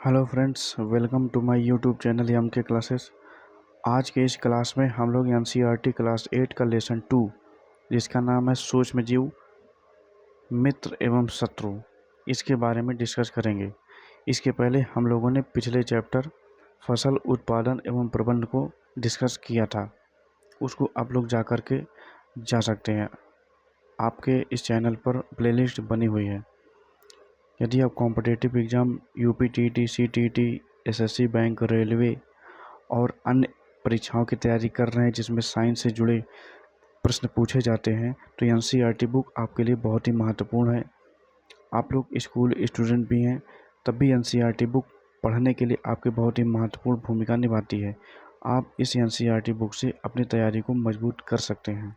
Hello friends, welcome to my YouTube channel M K classes. आज के इस class में हम लोग एनसीईआरटी क्लास 8 का लेसन 2 जिसका नाम है सूक्ष्म जीव, मित्र एवं शत्रु, इसके बारे में डिस्कस करेंगे। इसके पहले हम लोगों ने पिछले चैप्टर फसल उत्पादन एवं प्रबंधन को डिस्कस किया था, उसको आप लोग जा कर के जा सकते हैं। आपके इस चैनल पर प्लेलिस्ट बनी हुई है। यदि आप competitive exam UPTT, CTT, SSC bank, railway और अन्य परीक्षाओं की तैयारी कर रहे हैं जिसमें साइंस से जुड़े प्रश्न पूछे जाते हैं, तो एनसीईआरटी बुक आपके लिए बहुत ही महत्वपूर्ण है। आप लोग स्कूल स्टूडेंट भी हैं, तब भी एनसीईआरटी बुक पढ़ने के लिए आपकी बहुत ही महत्वपूर्ण भूमिका निभाती है। आप इस एनसीईआरटी बुक से अपनी तैयारी को मजबूत कर सकते हैं।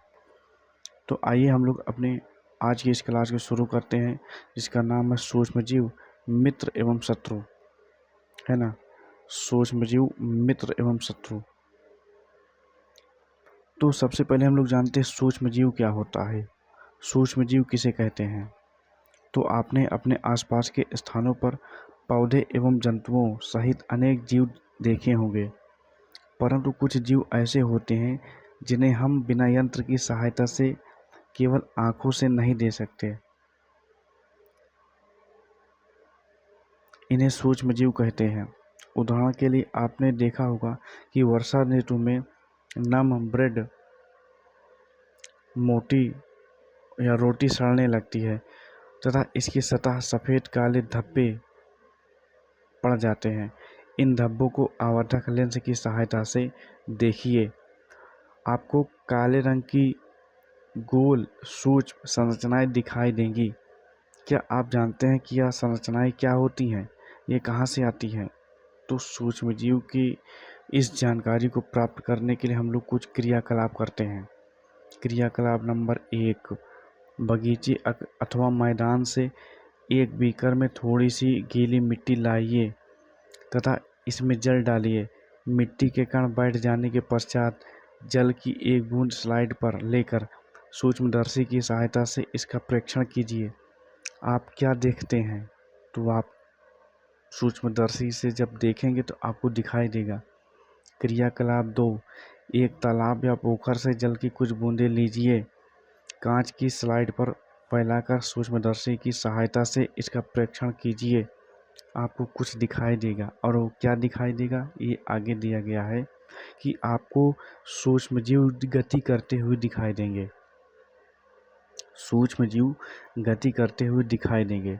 तो आइए हम लोग अपने आज की इस क्लास को शुरू करते हैं, जिसका नाम है सूक्ष्म जीव, मित्र एवं शत्रु, है ना। सूक्ष्म जीव, मित्र एवं शत्रु। तो सबसे पहले हम लोग जानते हैं सूक्ष्म जीव क्या होता है, सूक्ष्म जीव किसे कहते हैं। तो आपने अपने आसपास के स्थानों पर पौधे एवं जंतुओं सहित अनेक जीव देखे होंगे, परंतु कुछ जीव ऐसे होते हैं जिन्हें हम बिना यंत्र की सहायता से केवल आंखों से नहीं देख सकते। इन्हें सूक्ष्म जीव कहते हैं। उदाहरण के लिए आपने देखा होगा कि वर्षा ऋतु में नम ब्रेड, मोटी या रोटी सड़ने लगती है तथा इसकी सतह सफ़ेद काले धब्बे पड़ जाते हैं। इन धब्बों को आवर्धक लेंस की सहायता से देखिए, आपको काले रंग की गोल सूक्ष्म संरचनाएं दिखाई देंगी। क्या आप जानते हैं कि यह संरचनाएं क्या होती हैं, ये कहाँ से आती हैं? तो सूक्ष्म जीव की इस जानकारी को प्राप्त करने के लिए हम लोग कुछ क्रियाकलाप करते हैं। क्रियाकलाप नंबर 1, बगीचे अथवा मैदान से एक बीकर में थोड़ी सी गीली मिट्टी लाइए तथा इसमें जल डालिए। मिट्टी के कण बैठ जाने के पश्चात जल की एक बूंद स्लाइड पर लेकर सूक्ष्मदर्शी की सहायता से इसका प्रेक्षण कीजिए। आप क्या देखते हैं? तो आप सूक्ष्मदर्शी से जब देखेंगे तो आपको दिखाई देगा। क्रियाकलाप 2, एक तालाब या पोखर से जल की कुछ बूंदें लीजिए, कांच की स्लाइड पर फैलाकर सूक्ष्मदर्शी की सहायता से इसका प्रेक्षण कीजिए। आपको कुछ दिखाई देगा, और वो क्या दिखाई देगा ये आगे दिया गया है कि आपको सूक्ष्मजीव गति करते हुए दिखाई देंगे। सूक्ष्मजीव गति करते हुए दिखाई देंगे।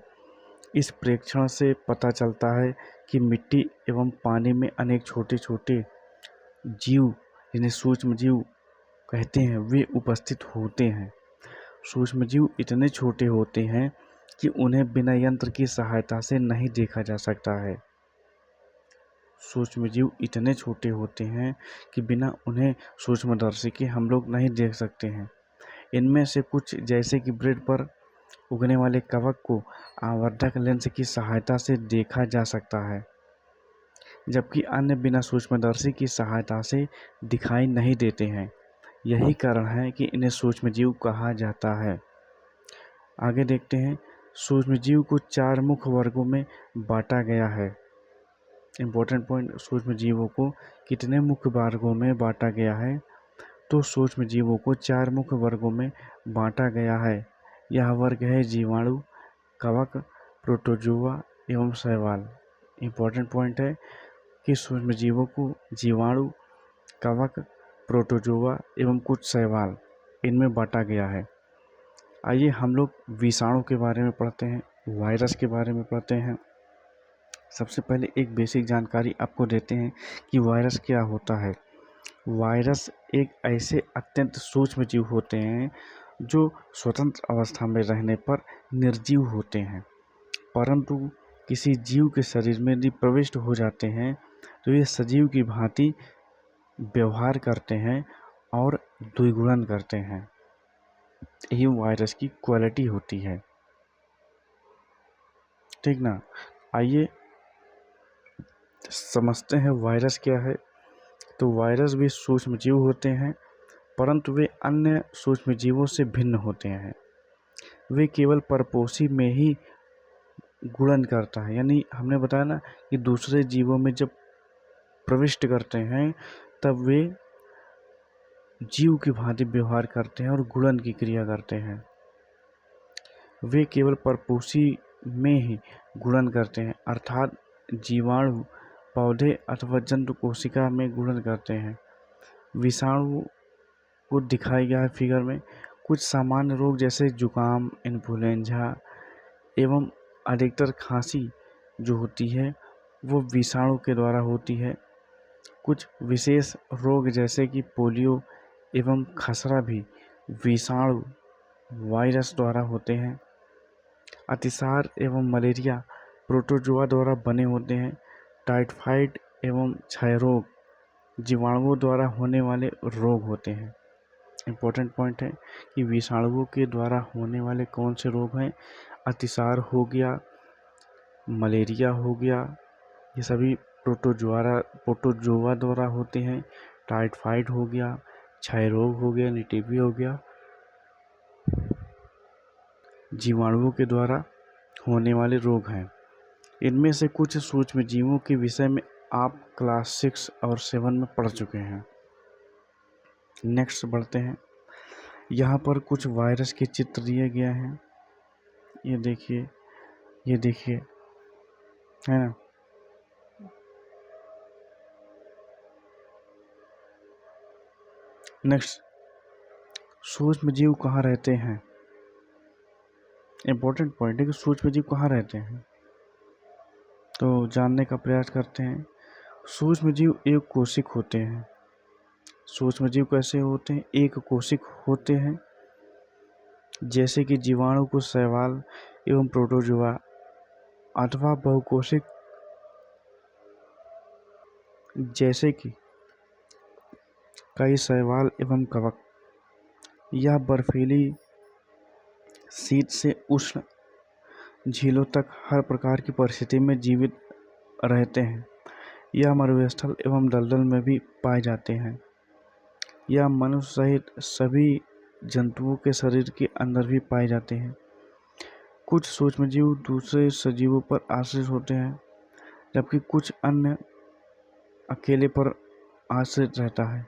इस प्रेक्षण से पता चलता है कि मिट्टी एवं पानी में अनेक छोटे छोटे जीव, जिन्हें सूक्ष्मजीव कहते हैं, वे उपस्थित होते हैं। सूक्ष्मजीव इतने छोटे होते हैं कि उन्हें बिना यंत्र की सहायता से नहीं देखा जा सकता है। सूक्ष्मजीव इतने छोटे होते हैं कि बिना उन्हें सूक्ष्मदर्शी के हम लोग नहीं देख सकते हैं। इनमें से कुछ, जैसे कि ब्रेड पर उगने वाले कवक को आवर्धक लेंस की सहायता से देखा जा सकता है, जबकि अन्य बिना सूक्ष्मदर्शी की सहायता से दिखाई नहीं देते हैं। यही कारण है कि इन्हें सूक्ष्मजीव कहा जाता है। आगे देखते हैं। सूक्ष्मजीव को 4 मुख्य वर्गों में बांटा गया है। इम्पोर्टेंट पॉइंट, सूक्ष्मजीवों को कितने मुख्य वर्गों में बांटा गया है? तो सूक्ष्मजीवों को 4 मुख्य वर्गों में बांटा गया है। यह वर्ग है जीवाणु, कवक, प्रोटोजोआ एवं शैवाल। इम्पोर्टेंट पॉइंट है कि सूक्ष्मजीवों को जीवाणु, कवक, प्रोटोजोआ एवं कुछ शैवाल, इनमें बांटा गया है। आइए हम लोग विषाणु के बारे में पढ़ते हैं, वायरस के बारे में पढ़ते हैं। सबसे पहले एक बेसिक जानकारी आपको देते हैं कि वायरस क्या होता है। वायरस एक ऐसे अत्यंत सूक्ष्म जीव होते हैं जो स्वतंत्र अवस्था में रहने पर निर्जीव होते हैं, परंतु किसी जीव के शरीर में यदि प्रविष्ट हो जाते हैं तो ये सजीव की भांति व्यवहार करते हैं और द्विगुणन करते हैं। यही वायरस की क्वालिटी होती है, ठीक ना। आइए समझते हैं वायरस क्या है। तो वायरस भी सूक्ष्मजीव होते हैं, परंतु वे अन्य सूक्ष्मजीवों से भिन्न होते हैं। वे केवल परपोषी में ही गुणन करता है। यानी हमने बताया ना कि दूसरे जीवों में जब प्रविष्ट करते हैं तब वे जीव की भांति व्यवहार करते हैं और गुणन की क्रिया करते हैं। वे केवल परपोषी में ही गुणन करते हैं, अर्थात जीवाणु पौधे अथवा जंतु कोशिका में गुणन करते हैं। विषाणु को दिखाया गया है फिगर में। कुछ सामान्य रोग जैसे जुकाम, इन्फ्लुएंजा एवं अधिकतर खांसी जो होती है वो विषाणु के द्वारा होती है। कुछ विशेष रोग जैसे कि पोलियो एवं खसरा भी विषाणु वायरस द्वारा होते हैं। अतिसार एवं मलेरिया प्रोटोजोआ द्वारा बने होते हैं। टाइफाइड एवं क्षय रोग जीवाणुओं द्वारा होने वाले रोग होते हैं। इम्पोर्टेंट पॉइंट है कि विषाणुओं के द्वारा होने वाले कौन से रोग हैं। अतिसार हो गया, मलेरिया हो गया, ये सभी प्रोटोजोआ द्वारा होते हैं। टाइफाइड हो गया, क्षय रोग हो गया, टीबी हो गया, जीवाणुओं के द्वारा होने वाले रोग हैं। इनमें से कुछ सूक्ष्म जीवों के विषय में आप क्लास 6 और 7 में पढ़ चुके हैं। नेक्स्ट बढ़ते हैं। यहाँ पर कुछ वायरस के चित्र दिए गए हैं। ये देखिए, है ना। नेक्स्ट, सूक्ष्म जीव कहाँ रहते हैं। इम्पोर्टेंट पॉइंट है कि सूक्ष्म जीव कहाँ रहते हैं, तो जानने का प्रयास करते हैं। सूक्ष्म जीव एक कोशिक होते हैं। सूक्ष्म जीव कैसे होते हैं, एक कोशिक होते हैं। जैसे कि जीवाणु को शैवाल एवं प्रोटोजोआ अथवा बहुकोशिक जैसे कि कई शैवाल एवं कवक या बर्फीली शीत से उष्ण झीलों तक हर प्रकार की परिस्थिति में जीवित रहते हैं। यह मरुस्थल एवं दलदल में भी पाए जाते हैं। यह मनुष्य सहित सभी जंतुओं के शरीर के अंदर भी पाए जाते हैं। कुछ सूक्ष्मजीव दूसरे सजीवों पर आश्रित होते हैं, जबकि कुछ अन्य अकेले पर आश्रित रहता है,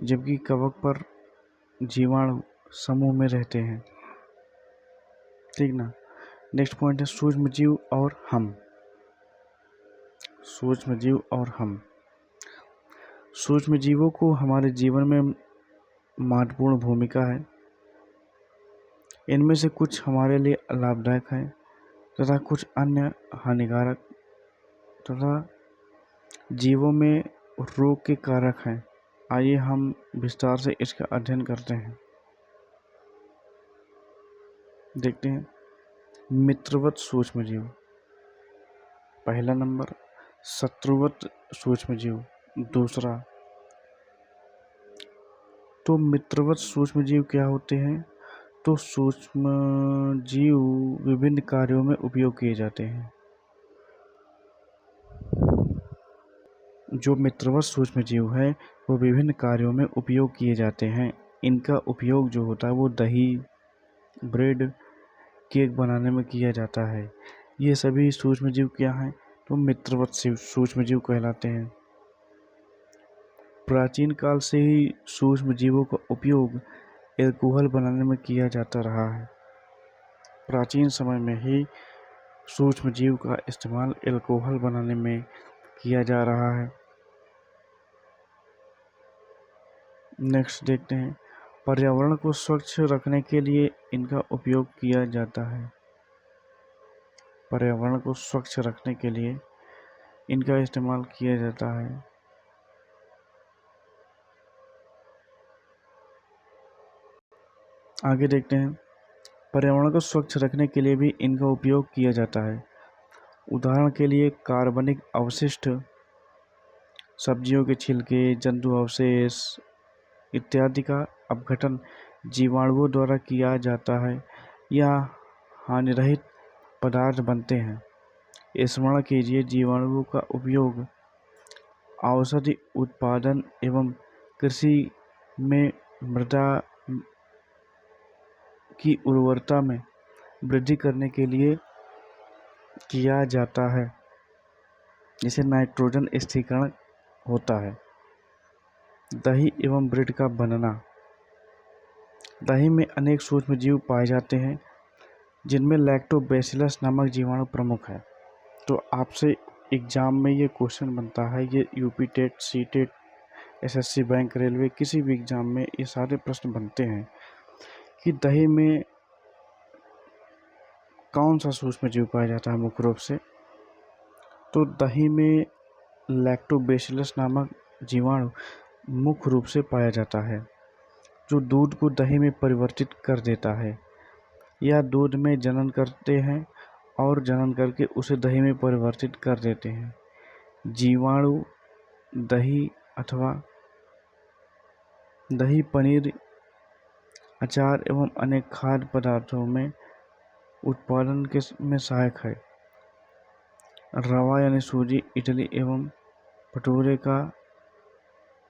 जबकि कवक पर जीवाणु समूह में रहते हैं। ठीक ना। नेक्स्ट पॉइंट है सूक्ष्मजीव और हम। सूक्ष्मजीव और हम। सूक्ष्मजीवों को हमारे जीवन में महत्वपूर्ण भूमिका है। इनमें से कुछ हमारे लिए लाभदायक हैं तथा कुछ अन्य हानिकारक तथा जीवों में रोग के कारक हैं। आइए हम विस्तार से इसका अध्ययन करते हैं। देखते हैं मित्रवत सूक्ष्मजीव। पहला नंबर शत्रुवत सूक्ष्मजीव। दूसरा, तो मित्रवत सूक्ष्मजीव क्या होते हैं, तो सूक्ष्म जीव विभिन्न कार्यों में उपयोग किए जाते हैं। जो मित्रवत सूक्ष्म जीव है वो विभिन्न कार्यों में उपयोग किए जाते हैं। इनका उपयोग जो होता है वो दही, ब्रेड, केक बनाने में किया जाता है। ये सभी सूक्ष्म जीव क्या हैं, तो मित्रवत सूक्ष्म जीव कहलाते हैं। प्राचीन काल से ही सूक्ष्म जीवों का उपयोग एल्कोहल बनाने में किया जाता रहा है। प्राचीन समय में ही सूक्ष्म जीव का इस्तेमाल एल्कोहल बनाने में किया जा रहा है। नेक्स्ट देखते हैं पर्यावरण को स्वच्छ रखने के लिए इनका उपयोग किया जाता है। पर्यावरण को स्वच्छ रखने के लिए इनका इस्तेमाल किया जाता है। आगे देखते हैं पर्यावरण को स्वच्छ रखने के लिए भी इनका उपयोग किया जाता है। उदाहरण के लिए कार्बनिक अवशिष्ट, सब्जियों के छिलके, जंतु अवशेष इत्यादि का अपघटन जीवाणुओं द्वारा किया जाता है या हानिरहित पदार्थ बनते हैं। स्मरण कीजिए जीवाणुओं का उपयोग औषधि उत्पादन एवं कृषि में मृदा की उर्वरता में वृद्धि करने के लिए किया जाता है, जिसे नाइट्रोजन स्थिरीकरण होता है। दही एवं ब्रेड का बनना। दही में अनेक सूक्ष्म जीव पाए जाते हैं, जिनमें लैक्टोबैसिलस नामक जीवाणु प्रमुख है। तो आपसे एग्जाम में ये क्वेश्चन बनता है, ये UP TET, C TET, SSC, bank, railway, किसी भी एग्जाम में ये सारे प्रश्न बनते हैं कि दही में कौन सा सूक्ष्म जीव पाया जाता है मुख्य रूप से। तो दही में लैक्टोबैसिलस नामक जीवाणु मुख्य रूप से पाया जाता है, जो दूध को दही में परिवर्तित कर देता है या दूध में जनन करते हैं और जनन करके उसे दही में परिवर्तित कर देते हैं। जीवाणु दही अथवा दही, पनीर, अचार एवं अनेक खाद्य पदार्थों में उत्पादन में सहायक है। रवा यानी सूजी, इडली एवं भटूरे का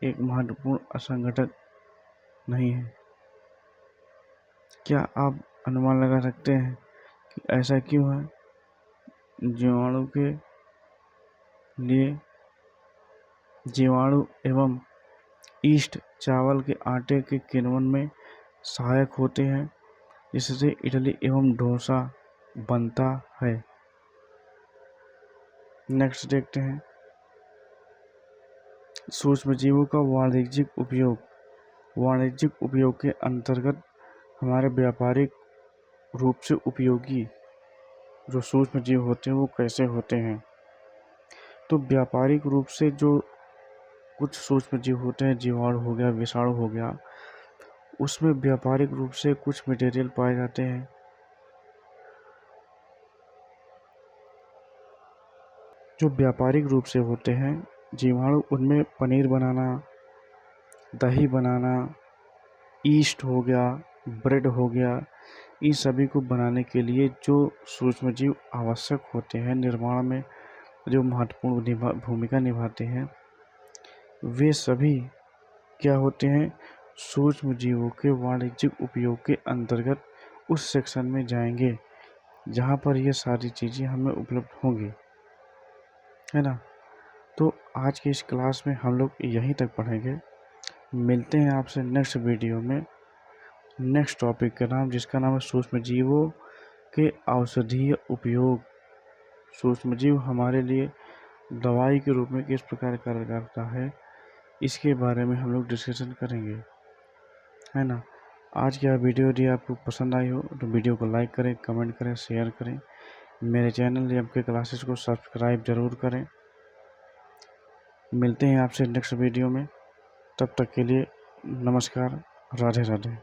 एक महत्वपूर्ण असंगठक नहीं है। क्या आप अनुमान लगा सकते हैं कि ऐसा क्यों है? जीवाणु के लिए जीवाणु एवं ईस्ट चावल के आटे के किण्वन में सहायक होते हैं, जिससे इडली एवं डोसा बनता है। नेक्स्ट देखते हैं, सूक्ष्मजीवों का वाणिज्यिक उपयोग। वाणिज्यिक उपयोग के अंतर्गत हमारे व्यापारिक रूप से उपयोगी जो सूक्ष्मजीव होते हैं वो कैसे होते हैं? तो व्यापारिक रूप से जो कुछ सूक्ष्मजीव होते हैं, जीवाणु हो गया, विषाणु हो गया, उसमें व्यापारिक रूप से कुछ मटेरियल पाए जाते हैं। जो व्यापारिक रूप से होते हैं जीवाणु, उनमें पनीर बनाना, दही बनाना, ईस्ट हो गया, ब्रेड हो गया, इन सभी को बनाने के लिए जो सूक्ष्मजीव आवश्यक होते हैं, निर्माण में जो महत्वपूर्ण भूमिका निभाते हैं, वे सभी क्या होते हैं? सूक्ष्मजीवों के वाणिज्यिक उपयोग के अंतर्गत उस सेक्शन में जाएंगे जहाँ पर ये सारी चीज़ें हमें उपलब्ध होंगी, है ना। तो आज की इस क्लास में हम लोग यहीं तक पढ़ेंगे। मिलते हैं आपसे नेक्स्ट वीडियो में, नेक्स्ट टॉपिक का नाम, जिसका नाम है सूक्ष्मजीवों के औषधीय उपयोग। सूक्ष्मजीव हमारे लिए दवाई के रूप में किस प्रकार कार्य करता है, इसके बारे में हम लोग डिस्कशन करेंगे, है ना। आज की वीडियो यदि आपको पसंद आई हो तो वीडियो को लाइक करें, कमेंट करें, शेयर करें। मेरे चैनल एम के क्लासेस को सब्सक्राइब ज़रूर करें। मिलते हैं आपसे नेक्स्ट वीडियो में, तब तक के लिए नमस्कार, राधे राधे।